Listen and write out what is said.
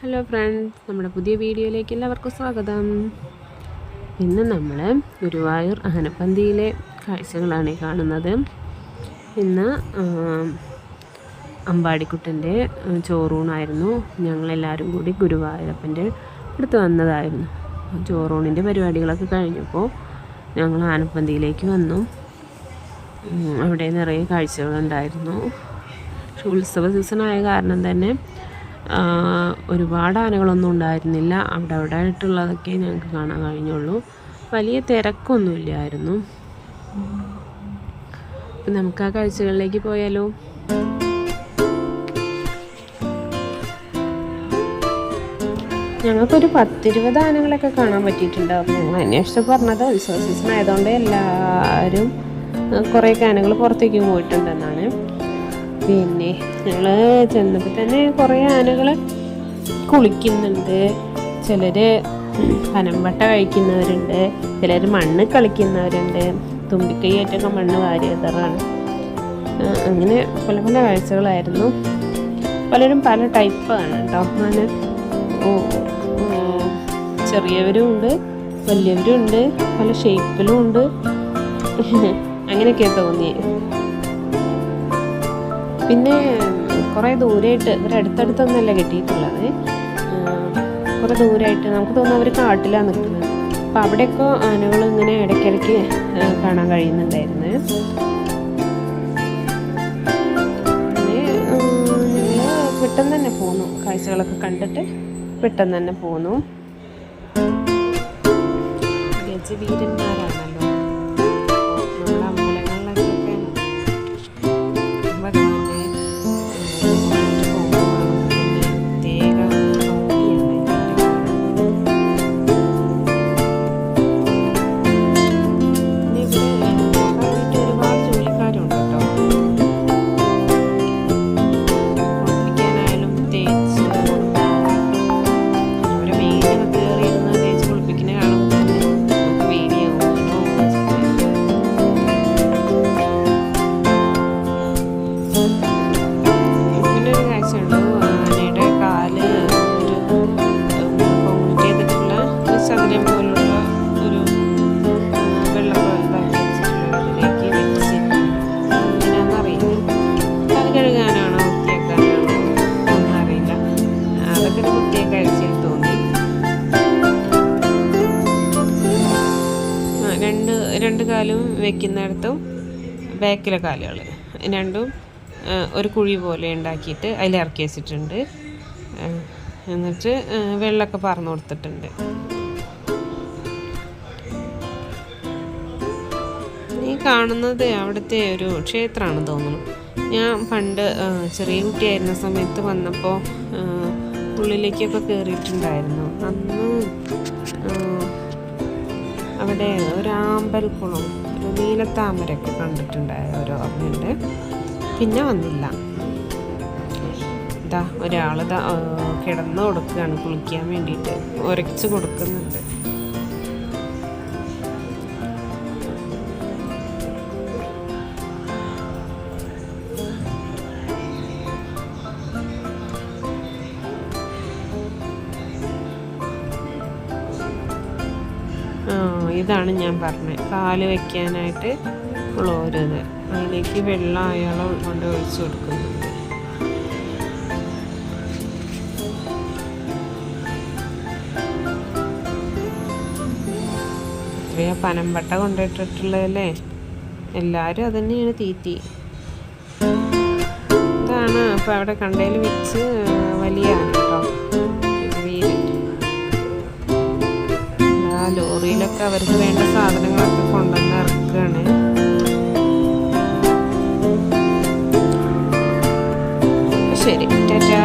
Hello friends, നമ്മുടെ പുതിയ വീഡിയോയിലേക്ക് എല്ലാവർക്കും സ്വാഗതം. ഇന്ന് നമ്മൾ ഗുരുവായൂർ ആനപ്പന്തിയിലെ കാഴ്ചകളാണ് കാണുന്നത്. ഇന്ന് അമ്പാടിക്കുട്ടൻ്റെ ചോറൂണായിരുന്നു. ഞങ്ങളെല്ലാവരും കൂടി ഗുരുവായൂരപ്പൻ്റെ അടുത്ത് വന്നതായിരുന്നു. ചോറൂണിൻ്റെ പരിപാടികളൊക്കെ കഴിഞ്ഞപ്പോൾ ഞങ്ങൾ ആനപ്പന്തിയിലേക്ക് വന്നു. അവിടെ നിറയെ കാഴ്ചകളുണ്ടായിരുന്നു. ഉത്സവ സീസണായ കാരണം തന്നെ ഒരുപാട് ആനകളൊന്നും ഉണ്ടായിരുന്നില്ല. അവിടെ ആയിട്ടുള്ളതൊക്കെ ഞങ്ങൾക്ക് കാണാൻ കഴിഞ്ഞുള്ളൂ. വലിയ തിരക്കൊന്നുമില്ലായിരുന്നു. അപ്പം നമുക്ക് ആ കാഴ്ചകളിലേക്ക് പോയാലോ? ഞങ്ങൾക്കൊരു 10-20 ആനകളൊക്കെ കാണാൻ പറ്റിയിട്ടുണ്ട്. അപ്പം ഞങ്ങൾ അന്വേഷിച്ച് പറഞ്ഞത് ഉത്സവ സീസൺ ആയതുകൊണ്ട് എല്ലാവരും കുറേയൊക്കെ ആനകൾ പുറത്തേക്ക് പോയിട്ടുണ്ടെന്നാണ്. പിന്നെ ഞങ്ങൾ ചെന്നപ്പോൾ തന്നെ കുറേ ആനകൾ കുളിക്കുന്നുണ്ട്. ചിലർ പനമ്പട്ട കഴിക്കുന്നവരുണ്ട്, ചിലർ മണ്ണ് കളിക്കുന്നവരുണ്ട്, തുമ്പിക്കൈയായിട്ടൊക്കെ മണ്ണ് വാരിയതറാണ്. അങ്ങനെ പല പല കാഴ്ചകളായിരുന്നു. പലരും പല ടൈപ്പാണ് കേട്ടോ. അങ്ങനെ ചെറിയവരും ഉണ്ട്, വലിയവരും ഉണ്ട്, പല ഷേപ്പിലും ഉണ്ട്. അങ്ങനെയൊക്കെ തോന്നി. പിന്നെ കുറേ ദൂരമായിട്ട് ഇവർ അടുത്തടുത്തൊന്നല്ല കെട്ടിയിട്ടുള്ളത്. കുറേ ദൂരമായിട്ട് നമുക്ക് തോന്നുന്നു അവർ കാട്ടിലാണ് നിൽക്കുന്നത്. അപ്പം അവിടെയൊക്കെ ആനകൾ ഇങ്ങനെ ഇടയ്ക്കിടയ്ക്ക് കാണാൻ കഴിയുന്നുണ്ടായിരുന്നു. പിന്നെ ഞങ്ങൾ പെട്ടെന്ന് തന്നെ പോന്നു. കാഴ്ചകളൊക്കെ കണ്ടിട്ട് പെട്ടെന്ന് തന്നെ പോന്നു. ഗജവീരന്മാരാണല്ലോ നമ്മുടെ അമ്പലങ്ങളിലൊക്കെ രണ്ട് കാലും വെക്കുന്നിടത്തും ബാക്കിലെ കാലുകൾ രണ്ടും ഒരു കുഴി പോലെ ഉണ്ടാക്കിയിട്ട് അതിൽ ഇറക്കി വെച്ചിട്ടുണ്ട്. എന്നിട്ട് വെള്ളമൊക്കെ പറന്നു കൊടുത്തിട്ടുണ്ട്. ഈ കാണുന്നത് അവിടുത്തെ ഒരു ക്ഷേത്രമാണെന്ന് തോന്നുന്നു. ഞാൻ പണ്ട് ചെറിയ കുട്ടിയായിരുന്ന സമയത്ത് വന്നപ്പോൾ ഉള്ളിലേക്കൊക്കെ കയറിയിട്ടുണ്ടായിരുന്നു. അന്ന് അവിടെ ഒരു ആമ്പൽക്കുളം, ഒരു നീലത്താമരയൊക്കെ കണ്ടിട്ടുണ്ടായ ഒരു ഓർമ്മയുണ്ട്. പിന്നെ വന്നില്ല. ഇതാ ഒരാൾ കിടന്ന് കൊടുക്കുകയാണ് കുളിക്കാൻ വേണ്ടിയിട്ട്, ഉരച്ച് കൊടുക്കുന്നുണ്ട്. ഇതാണ് ഞാൻ പറഞ്ഞത്, കാല് വയ്ക്കാനായിട്ട് ഉള്ള ഓരോത്. അതിലേക്ക് വെള്ളം അയാൾ കൊണ്ട് ഒഴിച്ചു കൊടുക്കുന്നുണ്ട്. എത്രയോ പനമ്പട്ട കൊണ്ടിട്ടിട്ടുള്ളതല്ലേ. എല്ലാവരും അത് തന്നെയാണ് തീറ്റി. ഇതാണ് അപ്പം അവിടെ കണ്ടതിൽ വെച്ച് വലിയ ആണ് കേട്ടോ. ലോറിയിലൊക്കെ അവർക്ക് വേണ്ട സാധനങ്ങളൊക്കെ കൊണ്ടുവന്ന് ഇറക്കുകയാണ്. ശരി, ടാറ്റാ.